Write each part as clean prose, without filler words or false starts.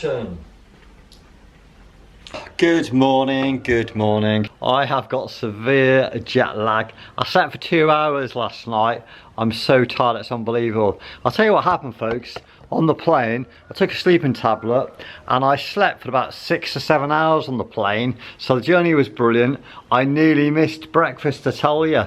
action. Good morning, good morning. I have got severe jet lag. I slept for 2 hours last night. I'm so tired, it's unbelievable. I'll tell you what happened, folks. On the plane, I took a sleeping tablet and I slept for about 6 or 7 hours on the plane. So the journey was brilliant. I nearly missed breakfast, to tell you.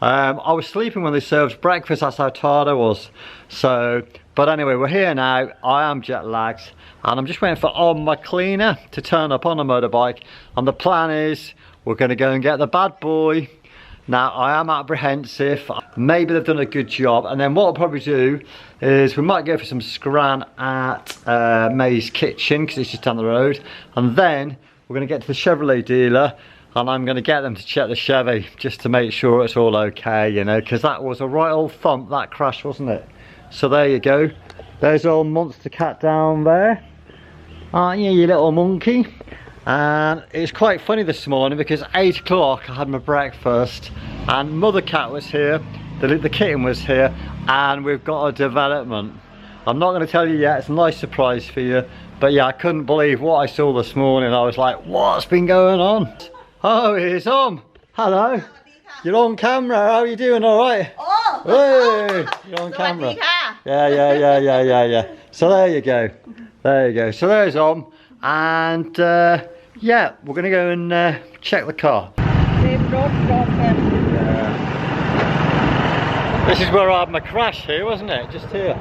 I was sleeping when they served breakfast, that's how tired I was. So, but anyway, we're here now. I am jet lagged and I'm just waiting for my cleaner to turn up on a motorbike. And the plan is we're going to go and get the bad boy. Now, I am apprehensive. Maybe they've done a good job. And then what I'll probably do is we might go for some scran at May's Kitchen, because it's just down the road. And then we're going to get to the Chevrolet dealer and I'm going to get them to check the Chevy just to make sure it's all okay, you know, because that was a right old thump, that crash, wasn't it? So there you go. There's old monster cat down there. Aren't you, you little monkey? And it's quite funny this morning because 8 o'clock I had my breakfast and mother cat was here, the kitten was here, and we've got a development. I'm not going to tell you yet, it's a nice surprise for you, but yeah, I couldn't believe what I saw this morning. I was like, what's been going on? Oh, here's Hello. You're on camera, how are you doing, alright? Oh! Hey, you're on camera. Yeah. So there you go. There you go. So there's and yeah, we're going to go and check the car. Yeah. This is where I had my crash here, wasn't it? Just here.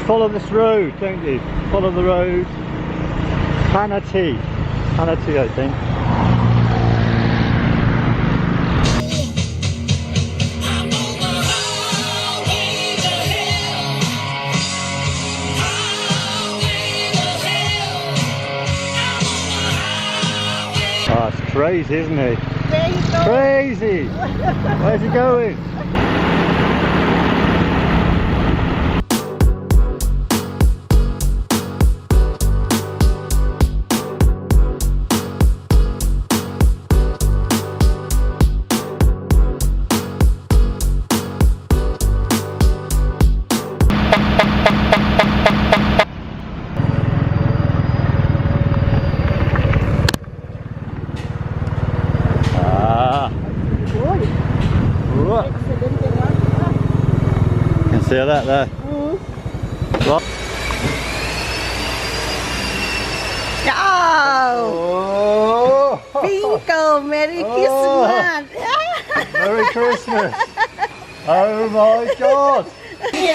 Follow this road, don't you? Follow the road. Hanati, I think. Oh, it's crazy, isn't it? Crazy! Where's he going? See that there? What? Oh! Bingo! Merry Christmas! Merry Christmas! Oh my God! They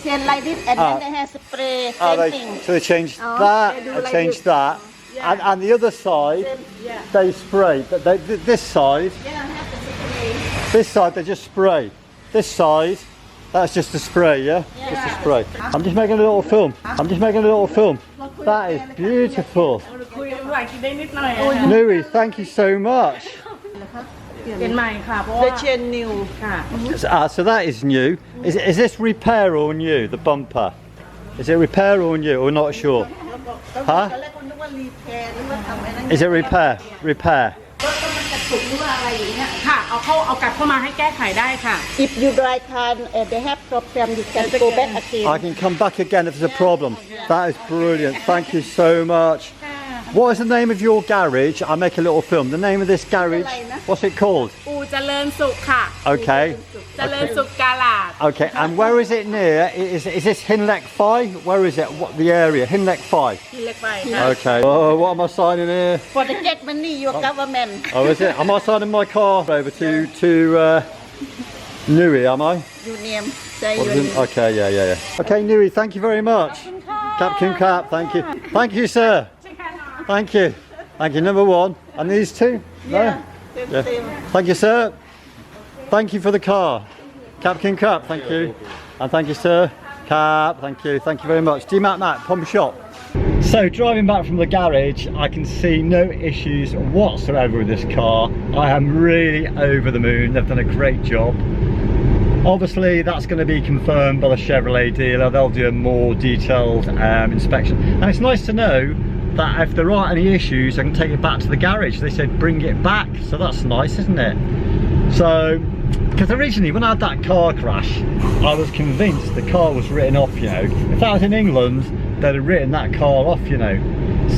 change like this and then they have spray painting. So they changed that, they changed that. Yeah. And the other side, they spray. But this side, this side they just spray. This side, that's just a spray, yeah? Just a spray. I'm just making a little film. That is beautiful. Nui, thank you so much. They change new. So that is new. Is this repair or new, the bumper? Is it repair or new, or not sure? Huh? Is it repair? Repair. If you drive car and they have problem, you can go back again. I can come back again if there's a problem. That is brilliant. Thank you so much. What is the name of your garage? I'll make a little film. The name of this garage, what's it called? Okay. Okay, and where is it near? Is this Hinlek Phai? Where is it? What the area? Hinlek Phai. Okay. Oh, what am I signing here? For the get money, your government. Oh, is it? Am I signing my car over to Nui, am I? You name. Say your name. Okay, yeah. Okay, Nui, thank you very much. Captain Cap, thank you. Thank you, sir. Thank you. Thank you, number one. And these two? No? Yeah. Thank you, sir. Thank you for the car. Captain Cap, thank you. And thank you, sir. Cap, thank you very much. D Matt, Pump Shop. So driving back from the garage, I can see no issues whatsoever with this car. I am really over the moon. They've done a great job. Obviously that's going to be confirmed by the Chevrolet dealer. They'll do a more detailed inspection, and it's nice to know that if there aren't any issues I can take it back to the garage. They said bring it back, so that's nice, isn't it? So, because originally when I had that car crash, I was convinced the car was written off, you know. If that was in England, they'd have written that car off, you know.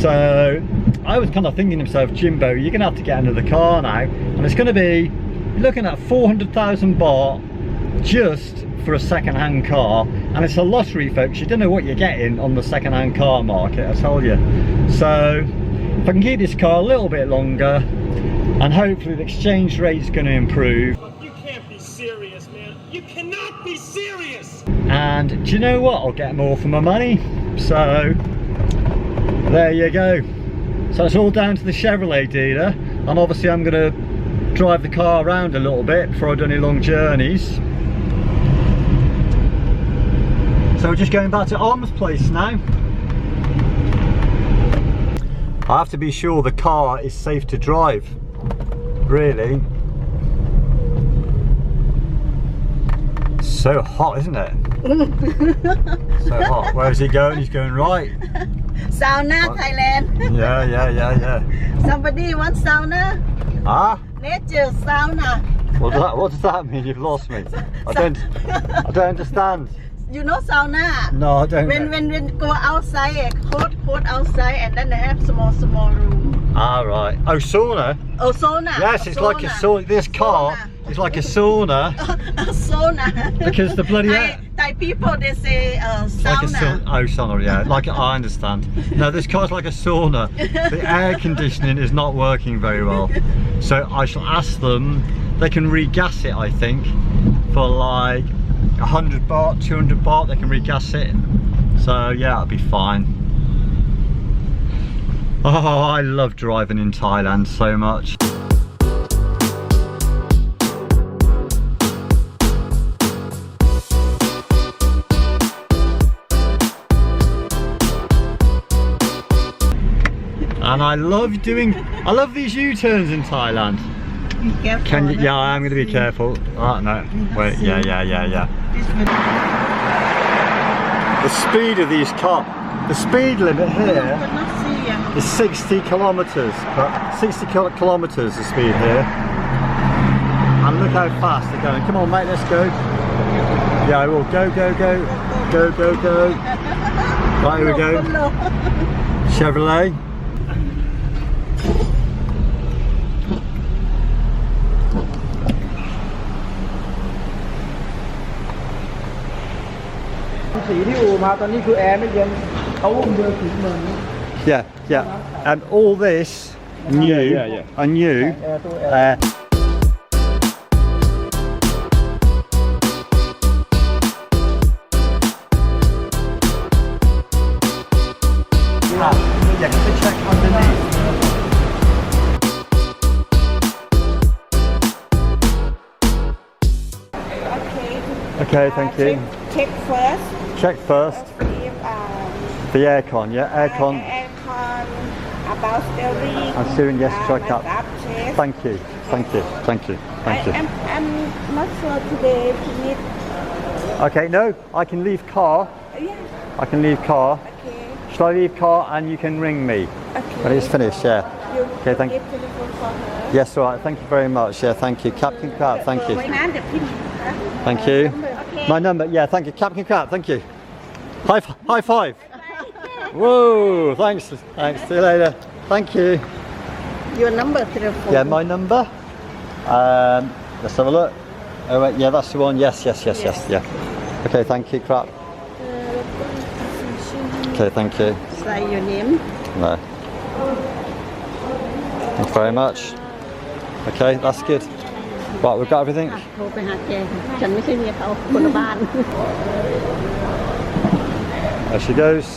So I was kind of thinking to myself, Jimbo, you're gonna have to get another car now, and it's going to be, you're looking at 400,000 baht just for a second-hand car, and it's a lottery, folks. You don't know what you're getting on the second-hand car market, I tell you. So if I can keep this car a little bit longer, and hopefully the exchange rate is going to improve. You can't be serious, man. You cannot be serious. And do you know what? I'll get more for my money. So there you go. So it's all down to the Chevrolet dealer, and obviously I'm going to drive the car around a little bit before I do any long journeys. So we're just going back to Om's place now. I have to be sure the car is safe to drive, really. So hot, isn't it? So hot. Where is he going? He's going right. Sauna, What? Thailand. Yeah. Somebody wants sauna? Ah? Nature sauna. What does that mean? You've lost me. I don't understand. You know sauna? No, I don't. When go outside, cold outside, and then they have small room. Ah, right. Oh, sauna? Oh, sauna. Yes, it's like a sauna. This car is like a sauna. A sauna. Because the bloody air. Thai people, they say sauna. Like a sauna, yeah. Like, I understand. No, this car's like a sauna. The air conditioning is not working very well. So I shall ask them. They can regas it, I think, for like 100 baht, 200 baht. They can regas it. So yeah, it'll be fine. Oh, I love driving in Thailand so much. And I love these U-turns in Thailand. Be careful. Can you? Yeah, I am going to be careful. Oh, no, wait, yeah. The speed of these cars, the speed limit here is 60 kilometers. 60 kilometers the speed here. And look how fast they're going. Come on, mate, let's go. Yeah, I will. Go. Right, here we go. Chevrolet. Yeah. And all this new and new. To check underneath. Okay, thank you. Check first. Check first. If, The aircon, yeah, aircon. Aircon, about steering. And steering, yes, check up. Check. Thank you. I'm not sure today to meet. Okay, no, I can leave car. Yeah. I can leave car. Okay. Shall I leave car and you can ring me Okay. when it's finished? Yeah. You Okay, thank you. give telephone for her. Yes, all right. Thank you very much. Yeah, thank you, Captain Crab. Thank you. Thank you. Okay. My number. Yeah, thank you, Captain Crab. Thank you. High five. Whoa, thanks. See you later. Thank you. Your number, telephone. Yeah, my number. Let's have a look. Oh wait, yeah, that's the one. Yes. Yeah. Okay, thank you, crap. Okay, thank you. Say your name. No. Thank you very much. Okay, that's good. Right, we've got everything. โทรไปหาแกฉันไม่ใช่เมียเขาคนละบ้าน There she goes.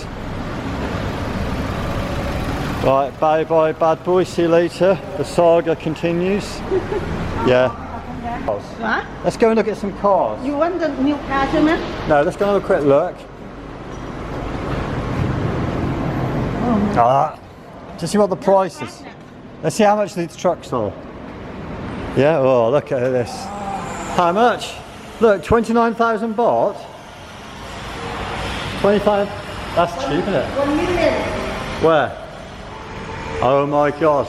Right, bye bad boy, see you later. The saga continues. Yeah. What? Let's go and look at some cars. You want the new car ใช่ไหม No, let's go and have a quick look. Just see what the price is. Let's see how much these trucks are. Yeah, oh, look at this. How much? Look, 29,000 baht. 25. That's cheap, isn't it? 1 million. Where? Oh my god.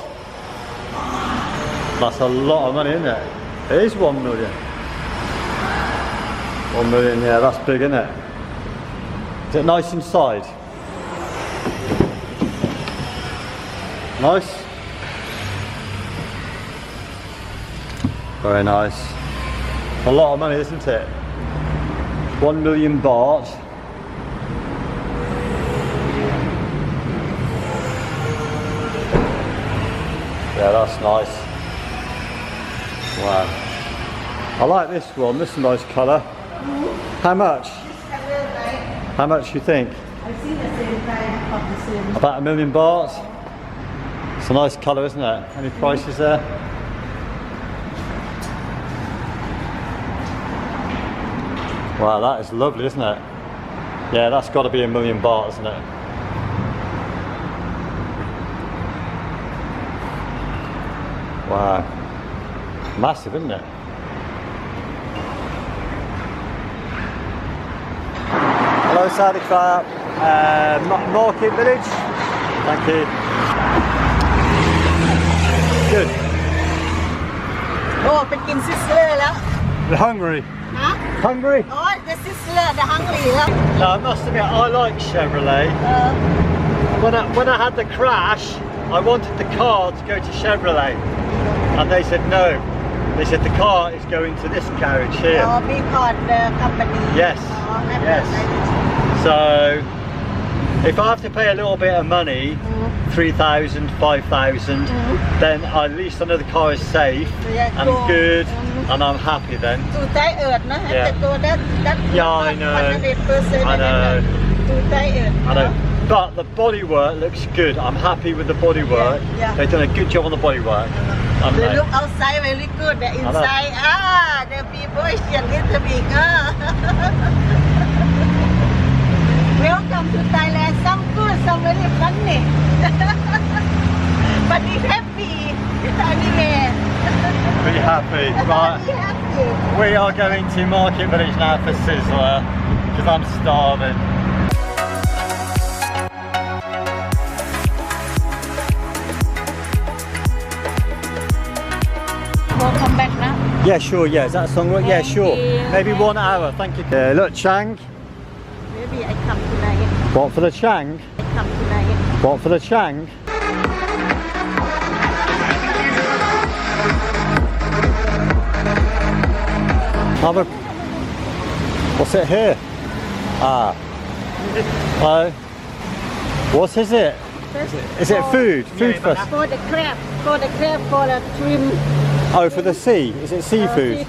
That's a lot of money, isn't it? It is 1 million. 1 million, yeah, that's big, isn't it? Is it nice inside? Nice? Very nice. A lot of money, isn't it? 1 million baht. Yeah, that's nice. Wow. I like this one. This is a nice colour. How much? How much do you think? I've seen the same kind of the same. About 1 million baht. It's a nice colour, isn't it? Any prices there? Wow, that is lovely, isn't it? Yeah, that's got to be 1 million baht, isn't it? Wow. Massive, isn't it? Hello, Saudi Club. Market Village. Thank you. Good. Oh, ไปกินซิสเลอร์แล้ว You're hungry? ฮะ Hungry? อ๋อ the sister the hungry แล้ว No, I must admit, I like Chevrolet. When I had the crash, I wanted the car to go to Chevrolet, and they said no. They said the car is going to this garage here. อ๋อ because the company Yes. อ๋อ Yes. So, if I have to pay a little bit of money, 3,000, 5,000, then at least I know the car is safe and good, and I'm happy then. ตูใต้เอิดนะ Yeah. แต่ตัว that Yeah, I know. 100% I know. ตูใต้เอิด I know. But the bodywork looks good. I'm happy with the bodywork. Yeah. They've done a good job on the bodywork. The look outside very good, the inside, the people is a little bit, Welcome to Thailand, some good, some very funny. But be happy, anyway. Be happy. Right. Be happy. We are going to Market Village now for Sizzler because I'm starving. We'll come back now. Yeah, sure. Yeah, is that song right? Yeah, sure. Maybe 1 hour. Thank you. Look, Chang. Maybe I come tonight. What for the Chang? I come tonight. What for the Chang? What's it here? Ah. Oh. What is it? Is it food? Food for For the crab, for the shrimp. Oh, for the sea. Is it seafood?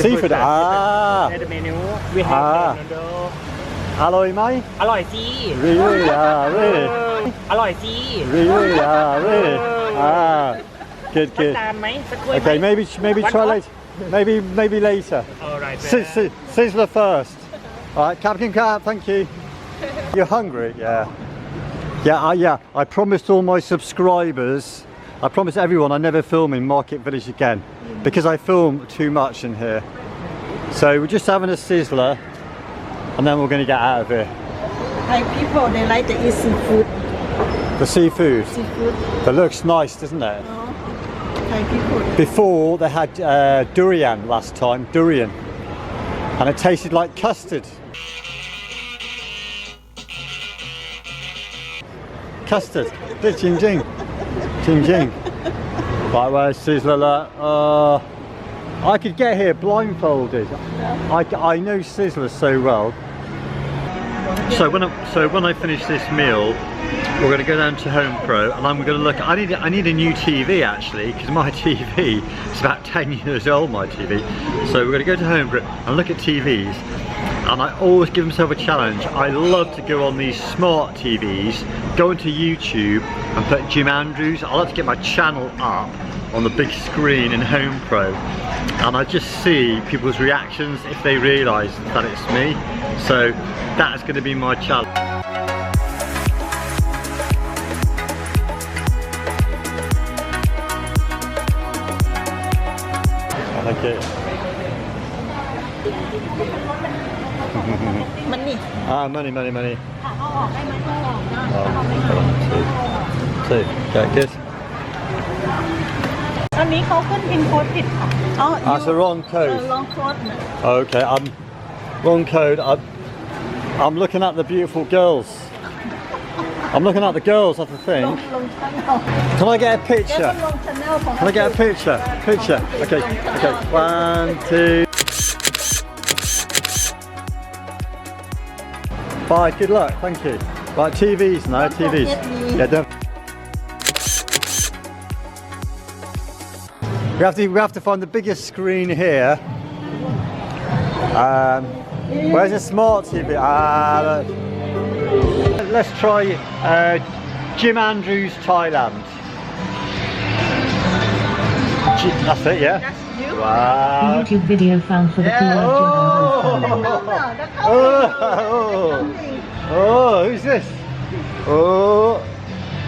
Seafood. Ah. ในเมนู we have noodle อร่อยไหม อร่อยสิ Really? Really? อร่อยสิ Really? Really? Good, good. ตามไหมสักถ้วยไหม Okay, maybe try later. Maybe later. alright Sizzler first. Alright, Captain Cap, thank you. You're hungry? Yeah. Yeah, I promised all my subscribers, I promised everyone I never film in Market Village again because I film too much in here. So we're just having a sizzler and then we're going to get out of here. Thai people, they like to eat seafood. The seafood. Seafood. That looks nice, doesn't it? Thai people. Before they had durian last time, durian, and it tasted like custard. Custard. Jing jing. Jing jing. Right, where's Sizzler? I could get here blindfolded. I know Sizzler so well. So when I finish this meal, we're going to go down to Home Pro and I'm going to look. I need a new TV actually because my TV is about 10 years old. My TV. So we're going to go to Home Pro and look at TVs. And I always give myself a challenge. I love to go on these smart TVs, go into YouTube and put Jim Andrews. I like to get my channel up on the big screen in Home Pro. And I just see people's reactions if they realise that it's me. So that's going to be my challenge. Thank you. Money. Ah, money. ค่ะเอาออกได้ไหมเอาออกได้ Oh, เอาไม่ออก two. Okay, good. อันนี้เขาขึ้นพินโค้ดผิดค่ะอ๋อ That's the wrong code. ลองโค้ดนะ Okay, wrong code. I'm looking at the beautiful girls. I'm looking at the girls, that's the ล thing. งชั้นเอา Can I get a เจ๊ picture? ต้องลงชั้นเอาของ Can I get a picture? Picture. Okay. 1, 2. Bye. Good luck. Thank you. Right, TVs now. TVs. Yeah, don't. We have to find the biggest screen here. Where's the smart TV? Look. Let's try Jim Andrews, Thailand. That's it, yeah? That's you? Wow. YouTube video found for the Yeah. PR Oh, who's this? Oh,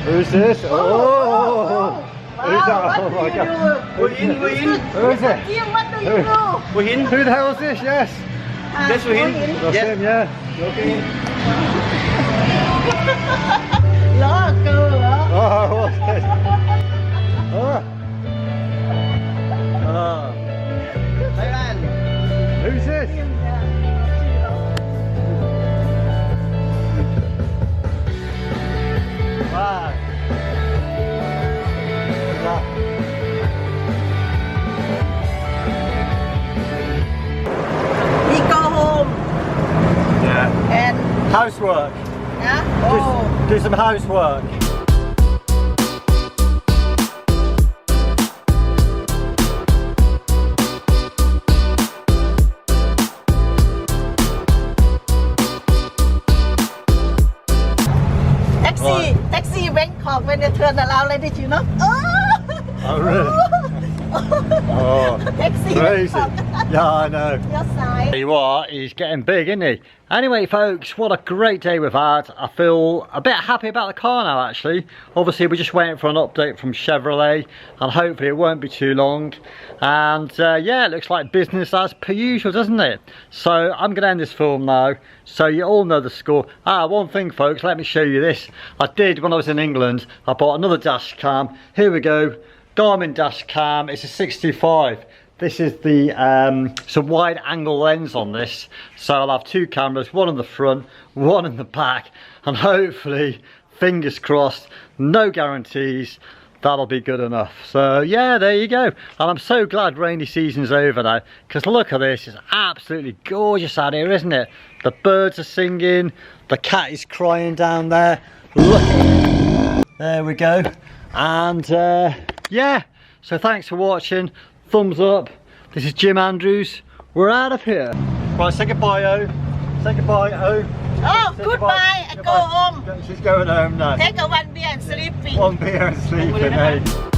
who's this? Oh, who's that? Oh my God. Who is it? Jim, what do you do? Who the hell is this? Yes. That's That's him, yeah. ล้อเกอเหรอ Oh, what's this? Oh. Oh. Thailand. Who's this? Wow. We go home Yeah. and Housework. นะ oh Do some housework. taxi Bangkok when they turn around like this, you know? Oh, really? Oh, Taxi crazy. Bangkok. Yeah, I know. Your side. Tell you what, he's getting big, isn't he? Anyway, folks, what a great day we've had. I feel a bit happy about the car now, actually. Obviously, we're just waiting for an update from Chevrolet, and hopefully it won't be too long. And yeah, it looks like business as per usual, doesn't it? So I'm going to end this film now, so you all know the score. One thing, folks, let me show you this. I did when I was in England. I bought another dash cam. Here we go. Garmin dash cam. It's a 65. This is the some wide angle lens on this, so I'll have two cameras, one in the front, one in the back, and hopefully, fingers crossed, no guarantees, that'll be good enough. So yeah, there you go. And I'm so glad rainy season's over now, because look at this, it's absolutely gorgeous out here, isn't it? The birds are singing, the cat is crying down there, look, there we go. And yeah, so thanks for watching. Thumbs up. This is Jim Andrews. We're out of here. Right, say goodbye, O. Say goodbye, O. Oh, Say goodbye. I go home. She's going home now. Take a one beer and sleeping. One beer and sleeping, eh?